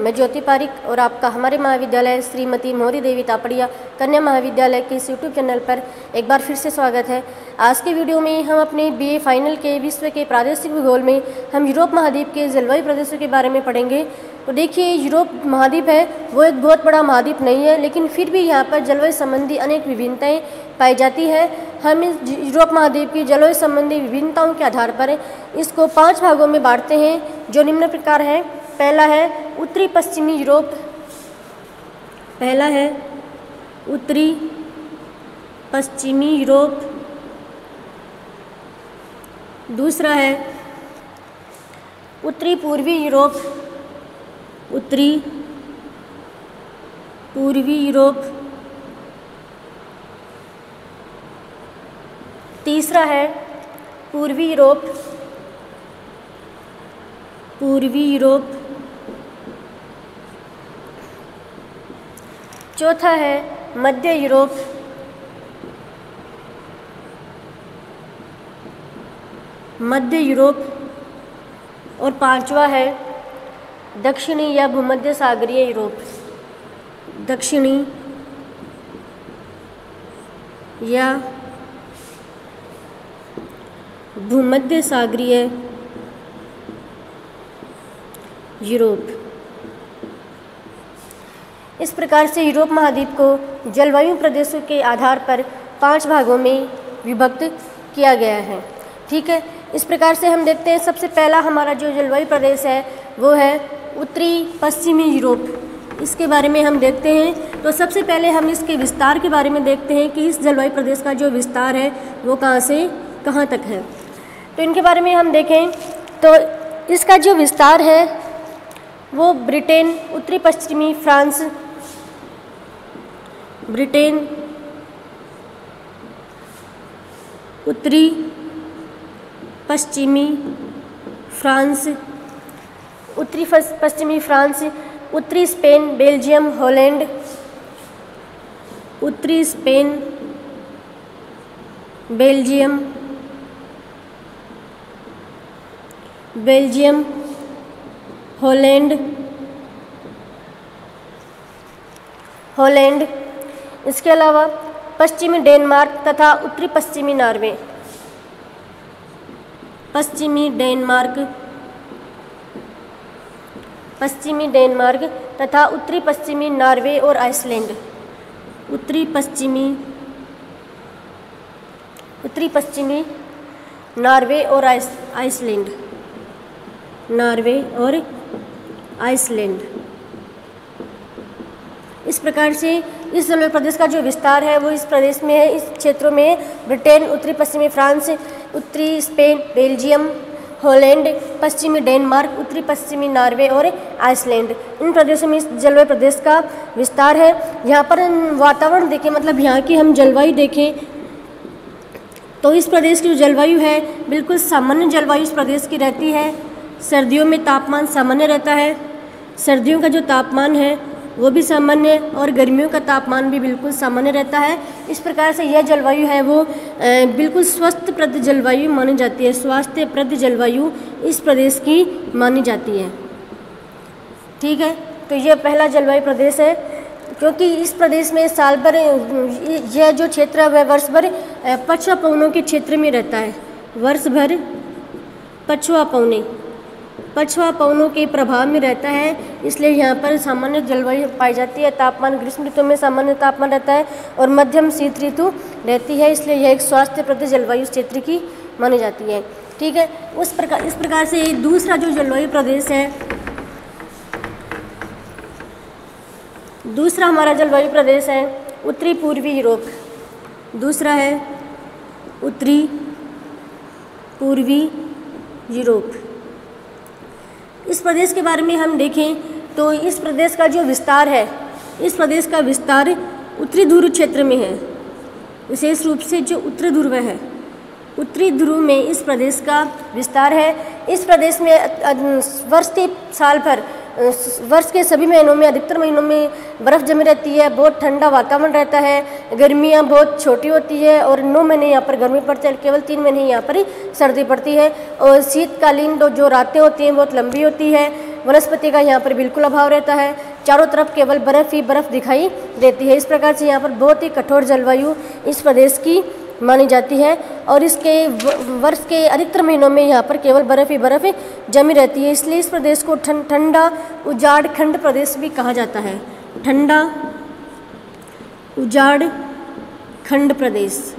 मैं ज्योति पारिक और आपका हमारे महाविद्यालय श्रीमती मोहरी देवी तापड़िया कन्या महाविद्यालय के इस यूट्यूब चैनल पर एक बार फिर से स्वागत है। आज के वीडियो में हम अपने बीए फाइनल के विश्व के प्रादेशिक भूगोल में हम यूरोप महाद्वीप के जलवायु प्रदेशों के बारे में पढ़ेंगे। तो देखिए, यूरोप महाद्वीप है वो एक बहुत बड़ा महाद्वीप नहीं है, लेकिन फिर भी यहाँ पर जलवायु संबंधी अनेक विभिन्नताएँ पाई जाती है। हम इस यूरोप महाद्वीप की जलवायु संबंधी विभिन्नताओं के आधार पर इसको 5 भागों में बांटते हैं, जो निम्न प्रकार है। पहला है उत्तरी पश्चिमी यूरोप। पहला है उत्तरी पश्चिमी यूरोप। दूसरा है उत्तरी पूर्वी यूरोप। उत्तरी पूर्वी यूरोप। तीसरा है पूर्वी यूरोप। पूर्वी यूरोप। चौथा है मध्य यूरोप। मध्य यूरोप। और पांचवा है दक्षिणी या भूमध्य सागरीय यूरोप। दक्षिणी या भूमध्य सागरीय यूरोप। इस प्रकार से यूरोप महाद्वीप को जलवायु प्रदेशों के आधार पर 5 भागों में विभक्त किया गया है। ठीक है, इस प्रकार से हम देखते हैं। सबसे पहला हमारा जो जलवायु प्रदेश है वो है उत्तरी पश्चिमी यूरोप। इसके बारे में हम देखते हैं। तो सबसे पहले हम इसके विस्तार के बारे में देखते हैं कि इस जलवायु प्रदेश का जो विस्तार है वो कहाँ से कहाँ तक है। तो इनके बारे में हम देखें तो इसका जो विस्तार है वो ब्रिटेन, उत्तरी पश्चिमी फ्रांस, ब्रिटेन, उत्तरी पश्चिमी फ्रांस, उत्तरी पश्चिमी फ्रांस, उत्तरी स्पेन, बेल्जियम, हॉलैंड, उत्तरी स्पेन, बेल्जियम, हॉलैंड, इसके अलावा पश्चिमी डेनमार्क तथा उत्तरी पश्चिमी नॉर्वे। पश्चिमी डेनमार्क तथा उत्तरी पश्चिमी नॉर्वे और आइसलैंड। उत्तरी पश्चिमी नॉर्वे और आइसलैंड। इस प्रकार से इस जलवायु प्रदेश का जो विस्तार है वो इस प्रदेश में है। इस क्षेत्रों में ब्रिटेन, उत्तरी पश्चिमी फ्रांस, उत्तरी स्पेन, बेल्जियम, हॉलैंड, पश्चिमी डेनमार्क, उत्तरी पश्चिमी नॉर्वे और आइसलैंड, इन प्रदेशों में इस जलवायु प्रदेश का विस्तार है। यहाँ पर वातावरण देखें, मतलब यहाँ की हम जलवायु देखें तो इस प्रदेश की जो जलवायु है बिल्कुल सामान्य जलवायु इस प्रदेश की रहती है। सर्दियों में तापमान सामान्य रहता है। सर्दियों का जो तापमान है वो भी सामान्य और गर्मियों का तापमान भी बिल्कुल सामान्य रहता है। इस प्रकार से यह जलवायु है वो बिल्कुल स्वस्थप्रद जलवायु मानी जाती है। स्वास्थ्यप्रद जलवायु इस प्रदेश की मानी जाती है। ठीक है, तो यह पहला जलवायु प्रदेश है, क्योंकि इस प्रदेश में साल भर यह जो क्षेत्र है वह वर्ष भर पछुआ पवनों के क्षेत्र में रहता है। वर्ष भर पछुआ पवनों के प्रभाव में रहता है, इसलिए यहाँ पर सामान्य जलवायु पाई जाती है। तापमान ग्रीष्म ऋतु में सामान्य तापमान रहता है और मध्यम शीत ऋतु रहती है, इसलिए यह एक स्वास्थ्यप्रद जलवायु क्षेत्र की मानी जाती है। ठीक है, इस प्रकार से दूसरा जो जलवायु प्रदेश है, दूसरा हमारा जलवायु प्रदेश है उत्तरी पूर्वी यूरोप। दूसरा है उत्तरी पूर्वी यूरोप। इस प्रदेश के बारे में हम देखें तो इस प्रदेश का जो विस्तार है, इस प्रदेश का विस्तार उत्तरी ध्रुव क्षेत्र में है। विशेष रूप से जो उत्तरी ध्रुव है, उत्तरी ध्रुव में इस प्रदेश का विस्तार है। इस प्रदेश में वर्ष के सभी महीनों में, अधिकतर महीनों में बर्फ़ जमी रहती है। बहुत ठंडा वातावरण रहता है। गर्मियाँ बहुत छोटी होती है और 9 महीने यहाँ पर गर्मी पड़ती है, केवल 3 महीने यहाँ पर ही सर्दी पड़ती है। और शीतकालीन जो रातें होती हैं बहुत लंबी होती है। वनस्पति का यहाँ पर बिल्कुल अभाव रहता है। चारों तरफ केवल बर्फ़ ही बर्फ़ दिखाई देती है। इस प्रकार से यहाँ पर बहुत ही कठोर जलवायु इस प्रदेश की मानी जाती है और इसके वर्ष के अधिकतर महीनों में यहाँ पर केवल बर्फ़ ही बर्फ़ जमी रहती है। इसलिए इस प्रदेश को ठंडा उजाड़ खंड प्रदेश भी कहा जाता है। ठंडा उजाड़ खंड प्रदेश।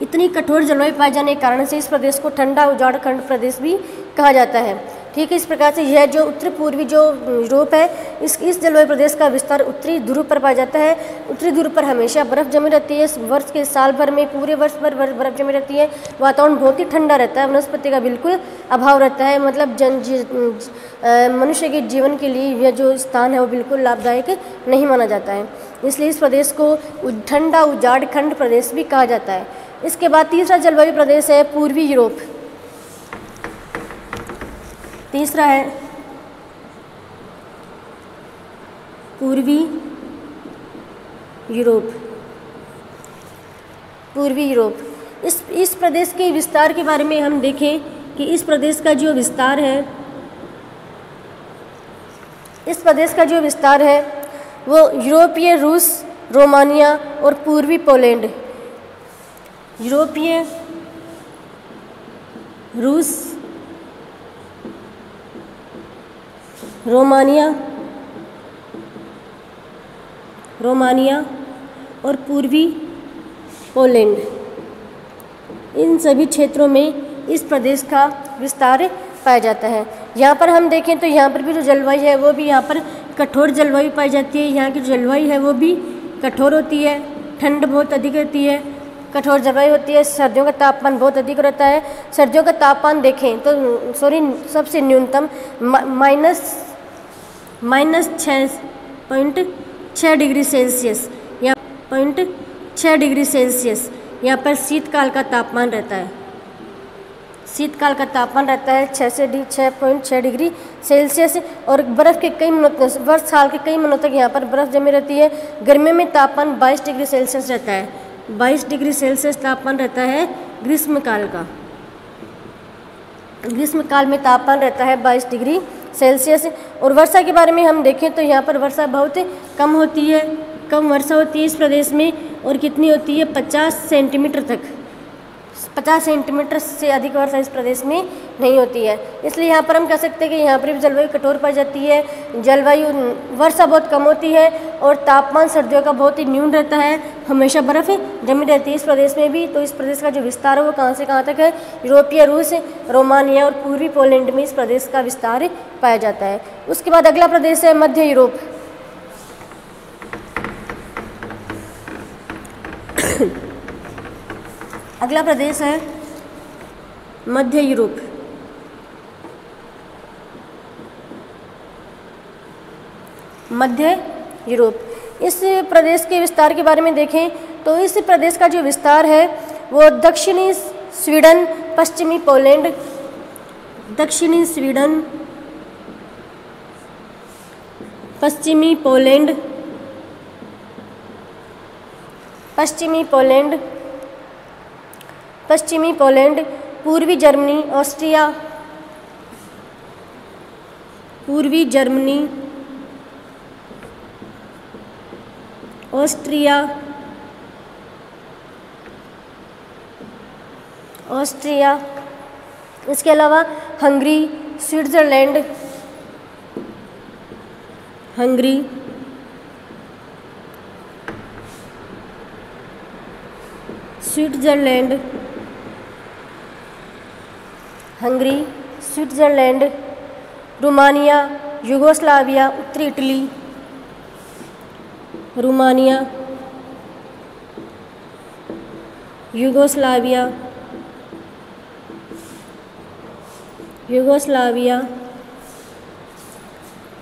इतनी कठोर जलवायु पाए जाने के कारण से इस प्रदेश को ठंडा उजाड़ खंड प्रदेश भी कहा जाता है। ठीक है, इस प्रकार से यह जो उत्तर पूर्वी जो यूरोप है इस जलवायु प्रदेश का विस्तार उत्तरी ध्रुव पर पाया जाता है। उत्तरी ध्रुव पर हमेशा बर्फ़ जमी रहती है। वर्ष के साल भर में पूरे वर्ष भर बर्फ़ जमी रहती है। वातावरण बहुत ही ठंडा रहता है। वनस्पति का बिल्कुल अभाव रहता है। मतलब मनुष्य के जीवन के लिए यह जो स्थान है वो बिल्कुल लाभदायक नहीं माना जाता है। इसलिए इस प्रदेश को ठंडा उजाड़ खंड प्रदेश भी कहा जाता है। इसके बाद तीसरा जलवायु प्रदेश है पूर्वी यूरोप। तीसरा है पूर्वी यूरोप। पूर्वी यूरोप इस प्रदेश के विस्तार के बारे में हम देखें कि इस प्रदेश का जो विस्तार है वो यूरोपीय रूस, रोमानिया और पूर्वी पोलैंड। यूरोपीय रूस, रोमानिया और पूर्वी पोलैंड, इन सभी क्षेत्रों में इस प्रदेश का विस्तार पाया जाता है। यहाँ पर हम देखें तो यहाँ पर भी जो जलवायु है वो भी यहाँ पर कठोर जलवायु पाई जाती है। यहाँ की जो जलवायु है वो भी कठोर होती है। ठंड बहुत अधिक रहती है, कठोर जलवायु होती है। सर्दियों का तापमान बहुत अधिक रहता है। सर्दियों का तापमान देखें तो सबसे न्यूनतम -6.6 डिग्री सेल्सियस या 0.6 डिग्री सेल्सियस यहाँ पर शीतकाल का तापमान रहता है। शीतकाल का तापमान रहता है 6.6 डिग्री सेल्सियस और बर्फ़ के कई महीनों साल के कई महीनों तक यहाँ पर बर्फ़ जमी रहती है। गर्मियों में तापमान 22 डिग्री सेल्सियस रहता है। 22 डिग्री सेल्सियस तापमान रहता है ग्रीष्मकाल का। ग्रीष्मकाल में तापमान रहता है 22 डिग्री सेल्सियस। और वर्षा के बारे में हम देखें तो यहाँ पर वर्षा बहुत कम होती है। कम वर्षा होती है इस प्रदेश में और कितनी होती है 50 सेंटीमीटर तक। 50 सेंटीमीटर से अधिक वर्षा इस प्रदेश में नहीं होती है। इसलिए यहाँ पर हम कह सकते हैं कि यहाँ पर भी जलवायु कठोर पाई जाती है। वर्षा बहुत कम होती है और तापमान सर्दियों का बहुत ही न्यून रहता है। हमेशा बर्फ़ जमी रहती है इस प्रदेश में भी। तो इस प्रदेश का जो विस्तार है वो कहाँ से कहाँ तक है? यूरोपीय रूस, रोमानिया और पूर्वी पोलैंड में इस प्रदेश का विस्तार पाया जाता है। उसके बाद अगला प्रदेश है मध्य यूरोप। अगला प्रदेश है मध्य यूरोप। मध्य यूरोप इस प्रदेश के विस्तार के बारे में देखें तो इस प्रदेश का जो विस्तार है वो दक्षिणी स्वीडन, पश्चिमी पोलैंड, दक्षिणी स्वीडन, पश्चिमी पोलैंड, पश्चिमी पोलैंड, पूर्वी जर्मनी, ऑस्ट्रिया, पूर्वी जर्मनी, ऑस्ट्रिया, इसके अलावा Hungary, Switzerland, Switzerland, Romania, Yugoslavia, उत्तरी इटली, रोमानिया, यूगोस्लाविया,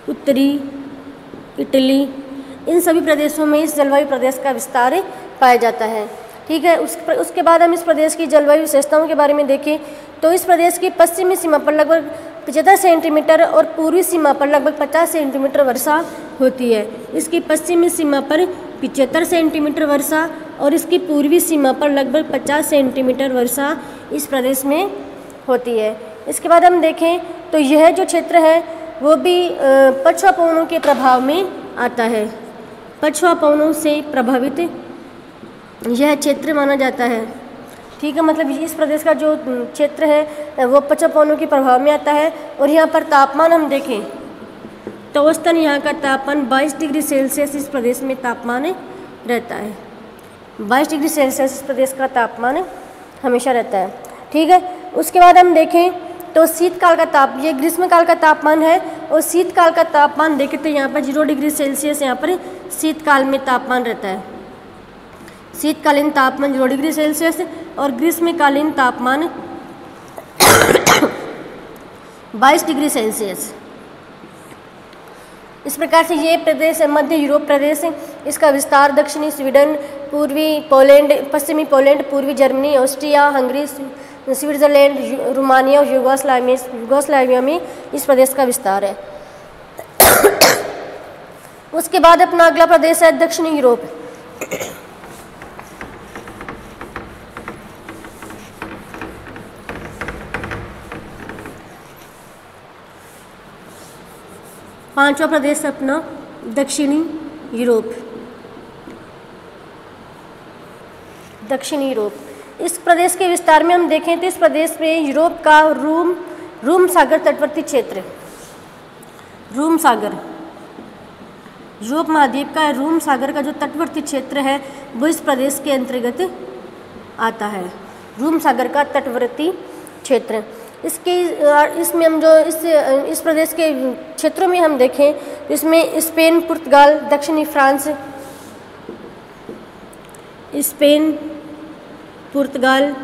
उत्तरी इटली, इन सभी प्रदेशों में इस जलवायु प्रदेश का विस्तार पाया जाता है। ठीक है, उसके बाद हम इस प्रदेश की जलवायु विशेषताओं के बारे में देखें तो इस प्रदेश की पश्चिमी सीमा पर लगभग 75 सेंटीमीटर और पूर्वी सीमा पर लगभग 50 सेंटीमीटर वर्षा होती है। इसकी पश्चिमी सीमा पर 75 सेंटीमीटर वर्षा और इसकी पूर्वी सीमा पर लगभग 50 सेंटीमीटर वर्षा इस प्रदेश में होती है। इसके बाद हम देखें तो यह जो क्षेत्र है वो भी पछुआ पवनों के प्रभाव में आता है। पछुआ पवनों से प्रभावित यह क्षेत्र माना जाता है। ठीक है, मतलब इस प्रदेश का जो क्षेत्र है वो पछुआ पवनों के प्रभाव में आता है। और यहाँ पर तापमान हम देखें तो औसतन यहाँ का तापमान 22 डिग्री सेल्सियस इस प्रदेश में तापमान रहता है। 22 डिग्री सेल्सियस इस प्रदेश का तापमान हमेशा रहता है। ठीक है, उसके बाद हम देखें तो शीतकाल का ये ग्रीष्मकाल का तापमान है और शीतकाल का तापमान देखें तो यहाँ पर 0 डिग्री सेल्सियस यहाँ पर शीतकाल में तापमान रहता है। शीतकालीन तापमान 0 डिग्री सेल्सियस और ग्रीष्मकालीन तापमान 22 डिग्री सेल्सियस। इस प्रकार से ये प्रदेश है मध्य यूरोप प्रदेश। इसका विस्तार दक्षिणी स्वीडन, पूर्वी पोलैंड, पश्चिमी पोलैंड, पूर्वी Germany, Austria, Hungary, Switzerland, Romania और यूगोस्लाविया में इस प्रदेश का विस्तार है। उसके बाद अपना अगला प्रदेश है दक्षिणी यूरोप। पांचवा प्रदेश अपना दक्षिणी यूरोप। दक्षिणी यूरोप, इस प्रदेश के विस्तार में हम देखें तो इस प्रदेश में यूरोप का रूम सागर तटवर्ती क्षेत्र, रूम सागर, यूरोप महाद्वीप का रूम सागर का जो तटवर्ती क्षेत्र है वो इस प्रदेश के अंतर्गत आता है। रूम सागर का तटवर्ती क्षेत्र, इसमें हम जो इस प्रदेश के क्षेत्रों में हम देखें तो इसमें स्पेन, पुर्तगाल, दक्षिणी फ्रांस, स्पेन, पुर्तगाल,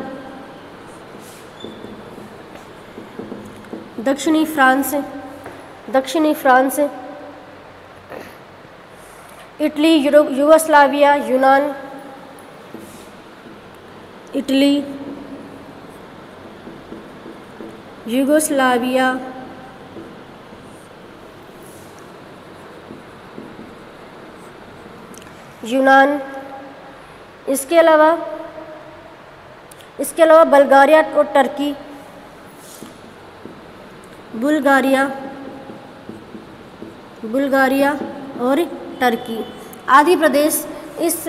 दक्षिणी फ्रांस, इटली, यूगोस्लाविया, यूनान, इटली, यूगोस्लाविया, यूनान, इसके अलावा बुल्गारिया और टर्की, बुल्गारिया और टर्की आदि प्रदेश इस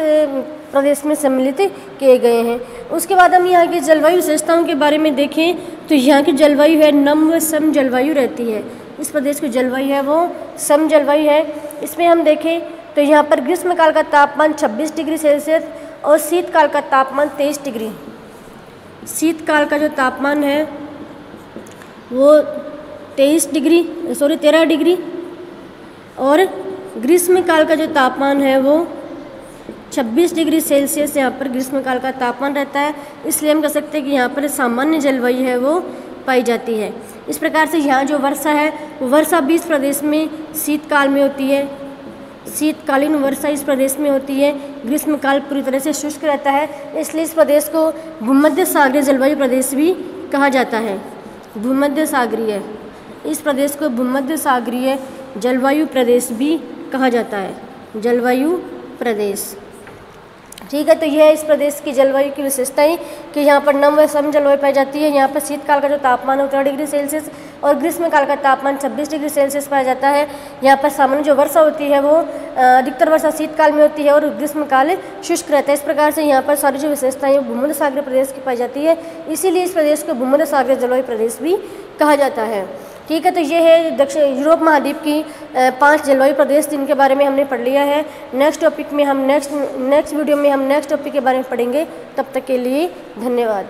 प्रदेश में सम्मिलित किए गए हैं। उसके बाद हम यहाँ की जलवायु विशेषताओं के बारे में देखें तो यहाँ की जलवायु है नम व सम जलवायु रहती है। इस प्रदेश की जलवायु है वो सम जलवायु है। इसमें हम देखें तो यहाँ पर ग्रीष्मकाल का तापमान 26 डिग्री सेल्सियस और शीतकाल का तापमान 23 डिग्री। शीतकाल का जो तापमान है वो 13 डिग्री और ग्रीष्मकाल का जो तापमान है वो 26 डिग्री सेल्सियस यहाँ पर ग्रीष्मकाल का तापमान रहता है। इसलिए हम कह सकते हैं कि यहाँ पर सामान्य जलवायु है वो पाई जाती है। इस प्रकार से यहाँ जो वर्षा है वो वर्षा भी इस प्रदेश में शीतकाल में होती है। शीतकालीन वर्षा इस प्रदेश में होती है। ग्रीष्मकाल पूरी तरह से शुष्क रहता है, इसलिए इस प्रदेश को भूमध्य सागरीय जलवायु प्रदेश भी कहा जाता है। भूमध्य सागरीय, इस प्रदेश को भूमध्य सागरीय जलवायु प्रदेश भी कहा जाता है। जलवायु प्रदेश, ठीक है। तो यह है इस प्रदेश की जलवायु की विशेषताएं कि यहाँ पर नम व सम जलवायु पाई जाती है। यहाँ पर शीतकाल का जो तापमान है 13 डिग्री सेल्सियस और ग्रीष्मकाल का तापमान 26 डिग्री सेल्सियस पाया जाता है। यहाँ पर सामान्य जो वर्षा होती है वो अधिकतर वर्षा शीतकाल में होती है और ग्रीष्मकाल शुष्क रहता है। इस प्रकार से यहाँ पर सारी जो विशेषताएं भूमध्य सागरीय प्रदेश की पाई जाती है, इसीलिए इस प्रदेश को भूमध्य सागरीय जलवायु प्रदेश भी कहा जाता है। ठीक है, तो ये है दक्षिण यूरोप महाद्वीप की 5 जलवायु प्रदेश जिनके बारे में हमने पढ़ लिया है। नेक्स्ट टॉपिक में हम नेक्स्ट वीडियो में हम नेक्स्ट टॉपिक के बारे में पढ़ेंगे। तब तक के लिए धन्यवाद।